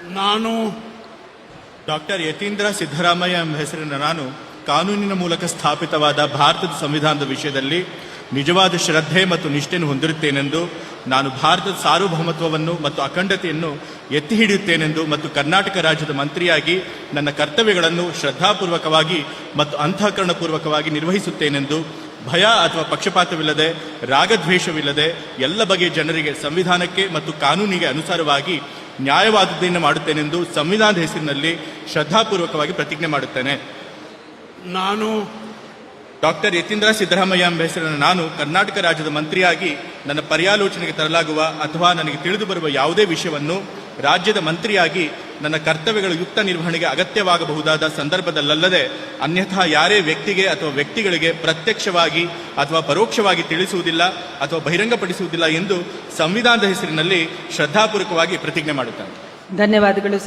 ನಾನು ಡಾಕ್ಟರ್ ಯತೀಂದ್ರ ಸಿದ್ದರಾಮಯ್ಯ ಎಂಬ ಹೆಸರಿನ ನಾನು ಕಾನೂನಿನ ಮೂಲಕ ಸ್ಥಾಪಿತವಾದ ಭಾರತದ ಸಂವಿಧಾನದ ವಿಷಯದಲ್ಲಿ ನಿಜವಾದ ಶ್ರದ್ಧೆ ಮತ್ತು ನಿಷ್ಠೆಯನ್ನು ಹೊಂದಿರುತ್ತೇನೆಂದು, ನಾನು ಭಾರತದ ಸಾರ್ವಭೌಮತ್ವವನ್ನು ಮತ್ತು ಅಖಂಡತೆಯನ್ನು ಎತ್ತಿ ಹಿಡಿಯುತ್ತೇನೆಂದು ಮತ್ತು ಕರ್ನಾಟಕ ರಾಜ್ಯದ ಮಂತ್ರಿಯಾಗಿ ನನ್ನ ಕರ್ತವ್ಯಗಳನ್ನು ಶ್ರದ್ಧಾಪೂರ್ವಕವಾಗಿ ಮತ್ತು ಅಂತಃಕರಣಪೂರ್ವಕವಾಗಿ ನಿರ್ವಹಿಸುತ್ತೇನೆಂದು, ಭಯ ಅಥವಾ ಪಕ್ಷಪಾತವಿಲ್ಲದೆ, ರಾಗದ್ವೇಷವಿಲ್ಲದೆ ಎಲ್ಲ ಬಗೆಯ ಜನರಿಗೆ ಸಂವಿಧಾನಕ್ಕೆ ಮತ್ತು ಕಾನೂನಿಗೆ ಅನುಸಾರವಾಗಿ ನ್ಯಾಯವಾದದ್ದನ್ನು ಮಾಡುತ್ತೇನೆಂದು ಸಂವಿಧಾನದ ಹೆಸರಿನಲ್ಲಿ ಶ್ರದ್ಧಾಪೂರ್ವಕವಾಗಿ ಪ್ರತಿಜ್ಞೆ ಮಾಡುತ್ತೇನೆ. ನಾನು ಡಾಕ್ಟರ್ ಯತೀಂದ್ರ ಸಿದ್ದರಾಮಯ್ಯ ಎಂಬ ಹೆಸರಿನ ನಾನು ಕರ್ನಾಟಕ ರಾಜ್ಯದ ಮಂತ್ರಿಯಾಗಿ ನನ್ನ ಪರ್ಯಾಲೋಚನೆಗೆ ತರಲಾಗುವ ಅಥವಾ ನನಗೆ ತಿಳಿದು ಬರುವ ಯಾವುದೇ ವಿಷಯವನ್ನು ರಾಜ್ಯದ ಮಂತ್ರಿಯಾಗಿ ನನ್ನ ಕರ್ತವ್ಯಗಳ ಯುಕ್ತ ನಿರ್ವಹಣೆಗೆ ಅಗತ್ಯವಾಗಬಹುದಾದ ಸಂದರ್ಭದಲ್ಲದೆ ಅನ್ಯಥಾ ಯಾರೇ ವ್ಯಕ್ತಿಗೆ ಅಥವಾ ವ್ಯಕ್ತಿಗಳಿಗೆ ಪ್ರತ್ಯಕ್ಷವಾಗಿ ಅಥವಾ ಪರೋಕ್ಷವಾಗಿ ತಿಳಿಸುವುದಿಲ್ಲ ಅಥವಾ ಬಹಿರಂಗಪಡಿಸುವುದಿಲ್ಲ ಎಂದು ಸಂವಿಧಾನದ ಹೆಸರಿನಲ್ಲಿ ಶ್ರದ್ಧಾಪೂರ್ವಕವಾಗಿ ಪ್ರತಿಜ್ಞೆ ಮಾಡುತ್ತೇನೆ. ಧನ್ಯವಾದಗಳು.